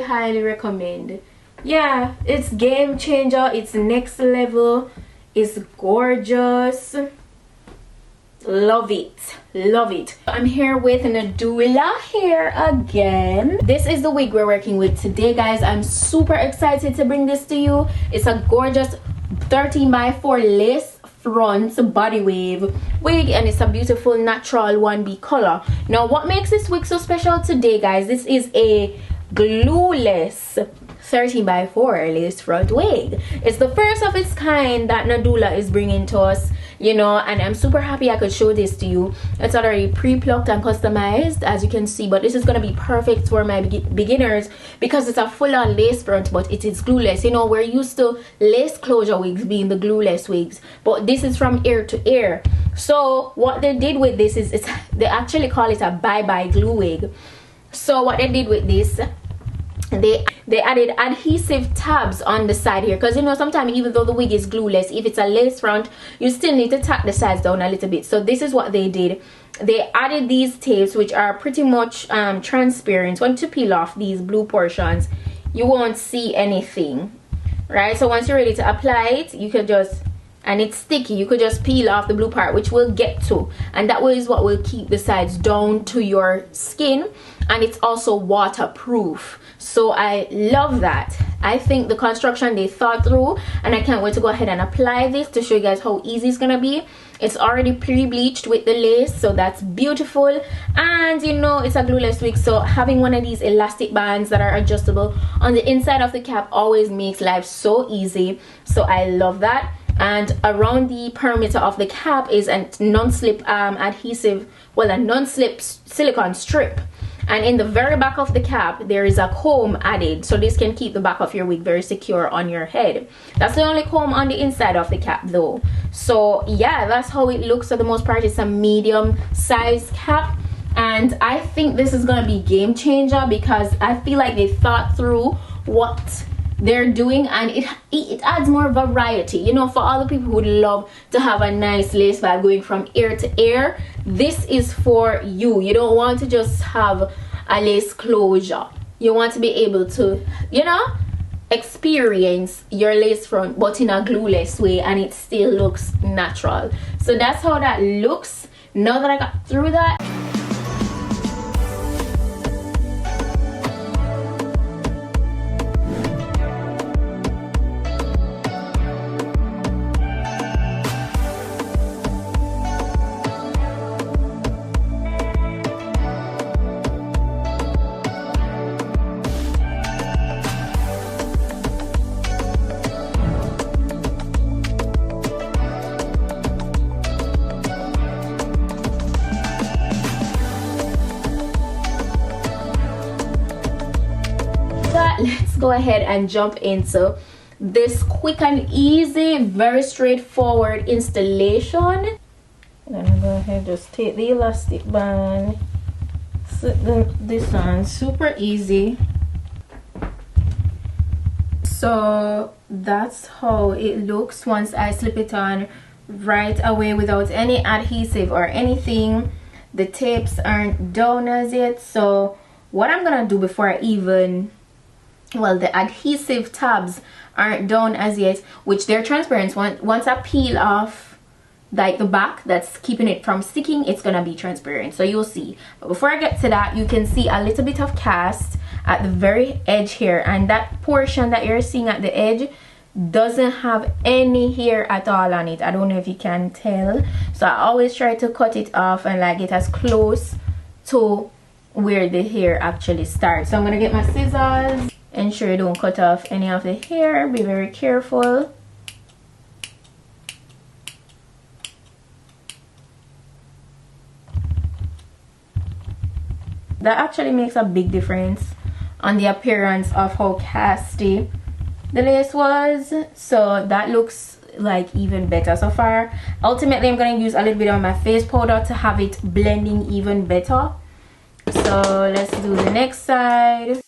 highly recommend. Yeah, it's game changer, it's next level, it's gorgeous. Love it, love it. I'm here with Nadula Hair again. This is the wig we're working with today, guys. I'm super excited to bring this to you. It's a gorgeous 13x4 lace front body wave wig, and it's a beautiful natural 1B color. Now what makes this wig so special today, guys, this is a glueless 13x4 lace front wig. It's the first of its kind that Nadula is bringing to us, you know, and I'm super happy I could show this to you. It's already pre-plucked and customized, as you can see, but this is going to be perfect for my beginners because it's a full-on lace front, but it is glueless. You know, we're used to lace closure wigs being the glueless wigs, but this is from ear to ear. So what they did with this is they actually call it a bye-bye glue wig. So what they did with this, they added adhesive tabs on the side here, because you know sometimes even though the wig is glueless, if it's a lace front, you still need to tack the sides down a little bit. So this is what they did. They added these tapes, which are pretty much transparent. Once you peel off these blue portions, you won't see anything, right? So once you're ready to apply it, you could just, and it's sticky, you could just peel off the blue part, which we'll get to, and that is what will keep the sides down to your skin, and it's also waterproof. So I love that. I think the construction they thought through, and I can't wait to go ahead and apply this to show you guys how easy it's gonna be. It's already pre-bleached with the lace, so that's beautiful, and you know it's a glueless wig, so having one of these elastic bands that are adjustable on the inside of the cap always makes life so easy. So I love that. And around the perimeter of the cap is a non-slip adhesive, well, a non-slip silicone strip, and in the very back of the cap there is a comb added, so this can keep the back of your wig very secure on your head. That's the only comb on the inside of the cap though. So yeah, that's how it looks. For the most part, it's a medium size cap, and I think this is gonna be game changer because I feel like they thought through what they're doing, and it adds more variety, you know, for all the people who would love to have a nice lace vibe going from ear to ear. This is for you. You don't want to just have a lace closure, you want to be able to, you know, experience your lace front but in a glueless way, and it still looks natural. So that's how that looks. Now that I got through that, let's go ahead and jump into this quick and easy, very straightforward installation. I'm gonna go ahead, just take the elastic band, slip this on, super easy. So that's how it looks once I slip it on right away without any adhesive or anything. The tapes aren't down as yet, so what I'm gonna do before I even, well, the adhesive tabs aren't done as yet, which they're transparent. Once I peel off like the back that's keeping it from sticking, it's gonna be transparent, so you'll see. But before I get to that, you can see a little bit of cast at the very edge here, and that portion that you're seeing at the edge doesn't have any hair at all on it. I don't know if you can tell, so I always try to cut it off and like get as close to where the hair actually starts. So I'm gonna get my scissors. Ensure you don't cut off any of the hair, be very careful. That actually makes a big difference on the appearance of how casty the lace was, so that looks like even better so far. Ultimately, I'm going to use a little bit of my face powder to have it blending even better. So let's do the next side.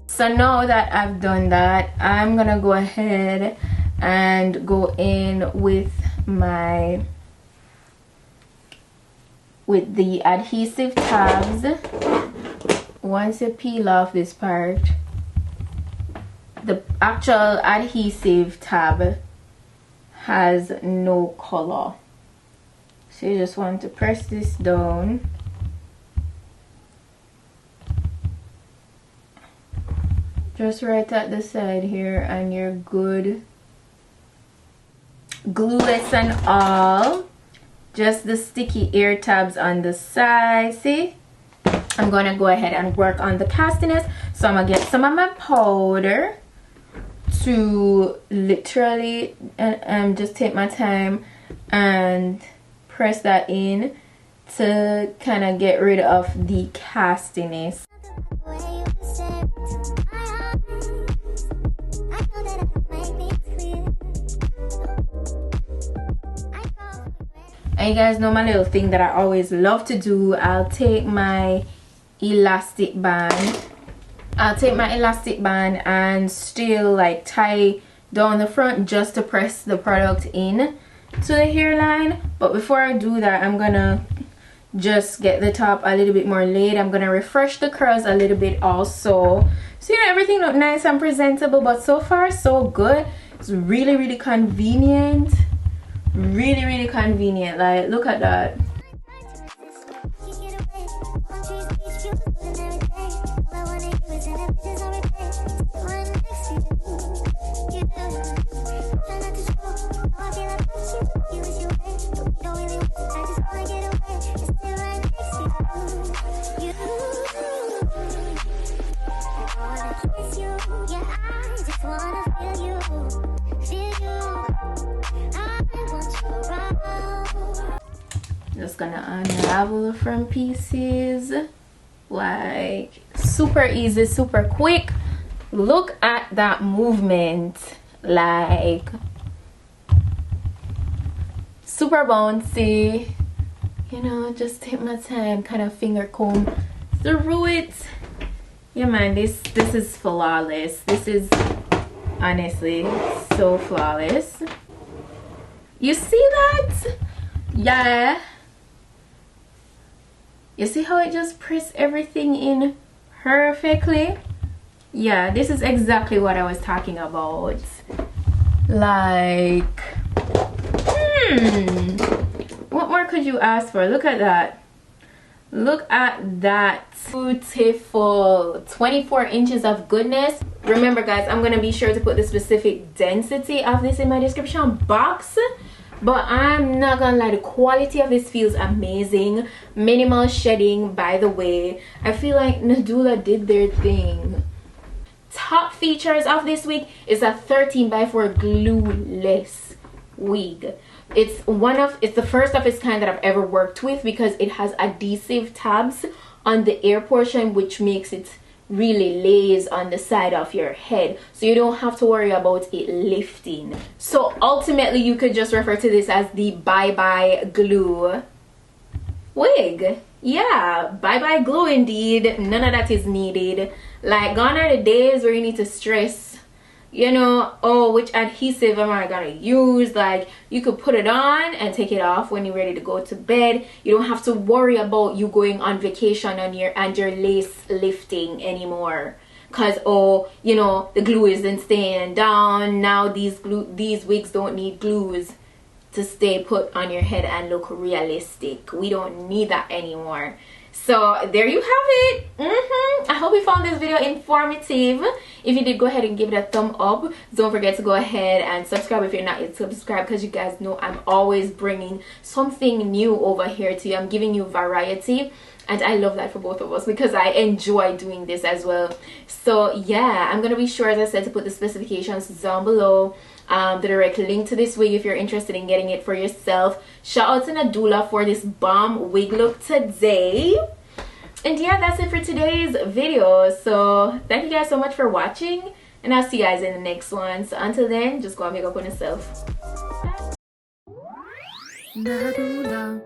So now that I've done that, I'm gonna go ahead and go in with my with the adhesive tabs. Once you peel off this part, the actual adhesive tab has no color, so you just want to press this down. Just right at the side here, and you're good. Glueless and all. Just the sticky ear tabs on the side. See? I'm gonna go ahead and work on the castiness. So I'm gonna get some of my powder to literally just take my time and press that in to kind of get rid of the castiness. And you guys know my little thing that I always love to do. I'll take my elastic band and still like tie down the front just to press the product in to the hairline. But before I do that, I'm gonna just get the top a little bit more laid. I'm gonna refresh the curls a little bit also, so you know, everything look nice and presentable. But so far so good. It's really convenient, really convenient. Like, look at that. Just gonna unravel the front pieces, like super easy, super quick. Look at that movement, like super bouncy, you know. Just take my time, kind of finger comb through it. Yeah man, this is flawless. This is honestly so flawless. You see that? Yeah, you see how it just pressed everything in perfectly? Yeah, this is exactly what I was talking about. Like, what more could you ask for? Look at that. Look at that. Beautiful. 24 inches of goodness. Remember guys, I'm gonna be sure to put the specific density of this in my description box. But I'm not gonna lie, the quality of this feels amazing. Minimal shedding, by the way. I feel like Nadula did their thing. Top features of this wig is a 13x4 glueless wig. It's the first of its kind that I've ever worked with, because it has adhesive tabs on the ear portion, which makes it really lays on the side of your head, so you don't have to worry about it lifting. So ultimately you could just refer to this as the bye-bye glue wig. Yeah, bye-bye glue indeed. None of that is needed. Like, gone are the days where you need to stress, you know, oh, which adhesive am I gonna use? Like, you could put it on and take it off when you're ready to go to bed. You don't have to worry about you going on vacation on your lace lifting anymore, because, oh, you know, the glue isn't staying down. Now these wigs don't need glues to stay put on your head and look realistic. We don't need that anymore. So there you have it. I hope you found this video informative. If you did, go ahead and give it a thumb up. Don't forget to go ahead and subscribe if you're not yet subscribed, because you guys know I'm always bringing something new over here to you. I'm giving you variety, and I love that for both of us, because I enjoy doing this as well. So yeah, I'm gonna be sure, as I said, to put the specifications down below, the direct link to this wig if you're interested in getting it for yourself. Shout out to Nadula for this bomb wig look today. And yeah, that's it for today's video. So thank you guys so much for watching, and I'll see you guys in the next one. So until then, just go and make up on yourself. Bye.